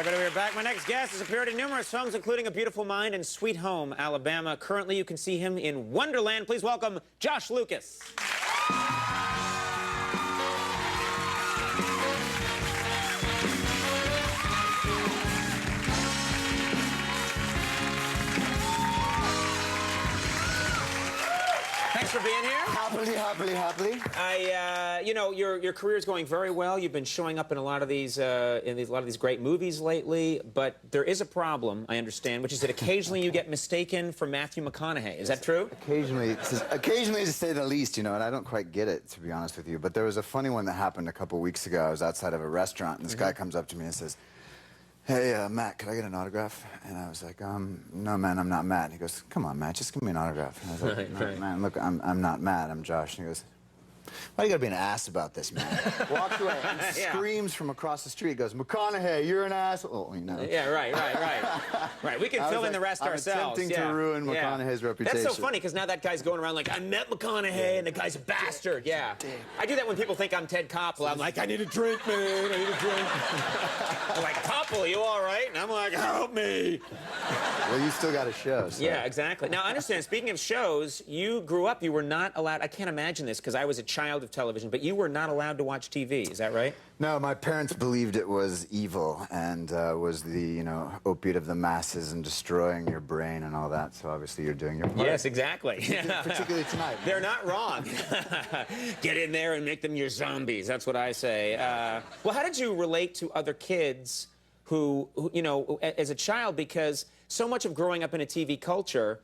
everybody, we're back. My next guest has appeared in numerous films, including A Beautiful Mind and Sweet Home, Alabama. Currently, you can see him in Wonderland. Please welcome Josh Lucas. Thanks for being here. Happily. You know, your career is going very well. You've been showing up in a lot of these great movies lately. But there is a problem, I understand, which is that occasionally you get mistaken for Matthew McConaughey. Is that true? Occasionally, to say the least, you know, and I don't quite get it, to be honest with you. But there was a funny one that happened a couple weeks ago. I was outside of a restaurant, and this guy comes up to me and says, "Hey, Matt, could I get an autograph?" And I was like, "No, man, I'm not Matt." And he goes, "Come on, Matt, just give me an autograph." And I was like, Right. "Man, look, I'm not Matt, I'm Josh." And he goes, "Why you gotta be an ass about this, man?" Walks away and screams from across the street, goes, "McConaughey, you're an asshole," you know. Yeah, right. Right, we can fill in the rest ourselves. Attempting to ruin McConaughey's reputation. That's so funny, because now that guy's going around like, "I met McConaughey, and the guy's a bastard." Yeah. I do that when people think I'm Ted Koppel. I'm like, "I need a drink, man, I need a drink." They're like, "Koppel, you all right?" And I'm like, "Help me." Well, you still got a show, so. Yeah, exactly. Now, I understand, speaking of shows, you grew up, you were not allowed, I can't imagine this, because I was a child of television, but you were not allowed to watch TV, is that right? No, my parents believed it was evil and was the, you know, opiate of the masses and destroying your brain and all that, so obviously you're doing your part. Yes, exactly. Particularly tonight. They're not wrong. Get in there and make them your zombies, that's what I say. Well, how did you relate to other kids who, you know, as a child, because so much of growing up in a TV culture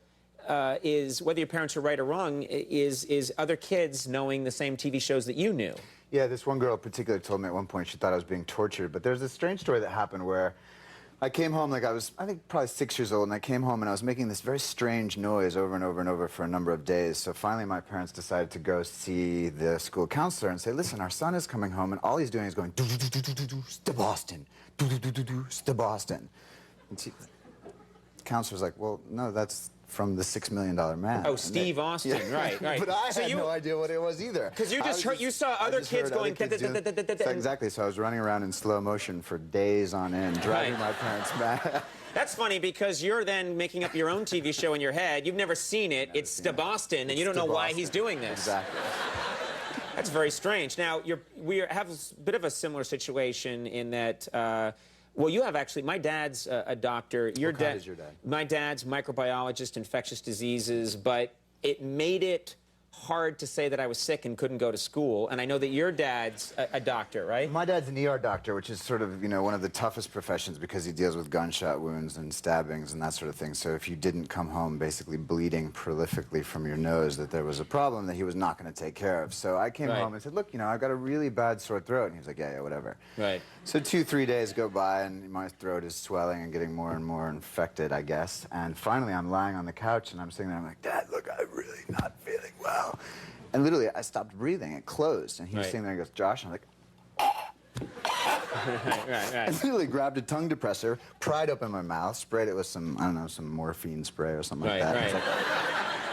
is, whether your parents are right or wrong, is other kids knowing the same TV shows that you knew. Yeah, this one girl in particular told me at one point she thought I was being tortured, but there's this strange story that happened where I came home, like I think probably 6 years old, and I came home and I was making this very strange noise over and over and over for a number of days. So finally my parents decided to go see the school counselor and say, "Listen, our son is coming home and all he's doing is going do-do-do-do-do-do, to Boston, do-do-do-do-do, to Boston." And the counselor's like, "Well, no, that's from the $6 Million Man." Oh, Steve Austin, right. But I had no idea what it was either. Because you just heard, you saw other kids going... Exactly, so I was running around in slow motion for days on end, driving my parents mad. That's funny, because you're then making up your own TV show in your head. You've never seen it. It's to Boston, and you don't know why he's doing this. Exactly. That's very strange. Now, we have a bit of a similar situation in that... well, you have actually, my dad's a doctor. What kind is your dad? My dad's microbiologist, infectious diseases, but it made it hard to say that I was sick and couldn't go to school. And I know that your dad's a doctor, right? My dad's an ER doctor, which is sort of, you know, one of the toughest professions because he deals with gunshot wounds and stabbings and that sort of thing. So if you didn't come home basically bleeding prolifically from your nose, that there was a problem that he was not going to take care of. So I came home and said, "Look, you know, I've got a really bad sore throat." And he was like, "Yeah, whatever." Right. So 2-3 days go by and my throat is swelling and getting more and more infected, I guess. And finally I'm lying on the couch and I'm sitting there, I'm like, "Dad, look, I'm really not feeling well." And literally, I stopped breathing. It closed. And he was sitting there and goes, "Josh," and I'm like, right. I literally grabbed a tongue depressor, pried open my mouth, sprayed it with some, I don't know, some morphine spray or something like that. I was like,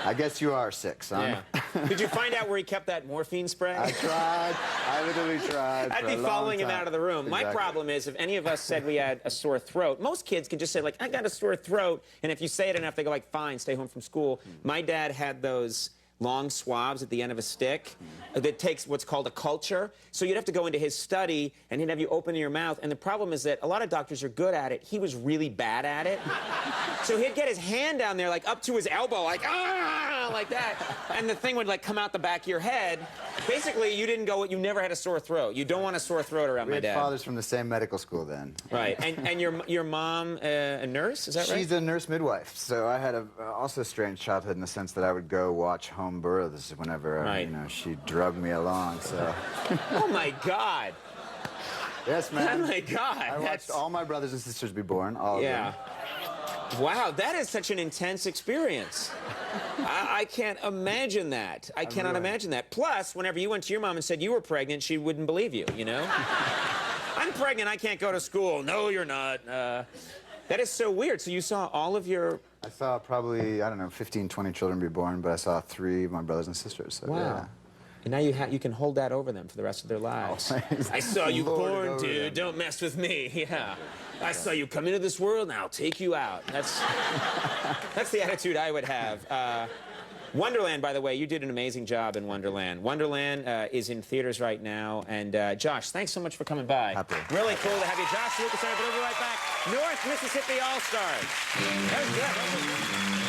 "I guess you are sick, son." Yeah. Did you find out where he kept that morphine spray? I tried. I literally tried. I'd be following him out of the room. Exactly. My problem is, if any of us said we had a sore throat, most kids can just say, like, "I got a sore throat." And if you say it enough, they go, like, "Fine, stay home from school." My dad had those long swabs at the end of a stick that takes what's called a culture. So you'd have to go into his study, and he'd have you open your mouth. And the problem is that a lot of doctors are good at it. He was really bad at it. So he'd get his hand down there, like, up to his elbow, like, "Ah!" like that. And the thing would, like, come out the back of your head. Basically, you never had a sore throat. You don't want a sore throat around my dad. We had fathers from the same medical school then. Right. And your mom, a nurse, is that right? She's a nurse midwife. So I had also a strange childhood in the sense that I would go watch home births whenever you know, she drugged me along. So. Oh my God. Yes, man. Oh my God. I watched all my brothers and sisters be born. All of them. Wow, that is such an intense experience. I can't imagine that. I cannot imagine that. Plus, whenever you went to your mom and said you were pregnant, she wouldn't believe you, you know? "I'm pregnant, I can't go to school." "No, you're not." That is so weird. So you saw all of your... I saw probably, I don't know, 15, 20 children be born, but I saw 3 of my brothers and sisters. So, wow. Yeah. And now you can hold that over them for the rest of their lives. I saw you born, dude. Don't mess with me. Yeah. I saw you come into this world, now I'll take you out. That's the attitude I would have. Wonderland, by the way, you did an amazing job in Wonderland. Wonderland is in theaters right now. And Josh, thanks so much for coming by. Happy. Really cool to have you. Josh Lucas, but we'll be right back. North Mississippi All-Stars. That was good.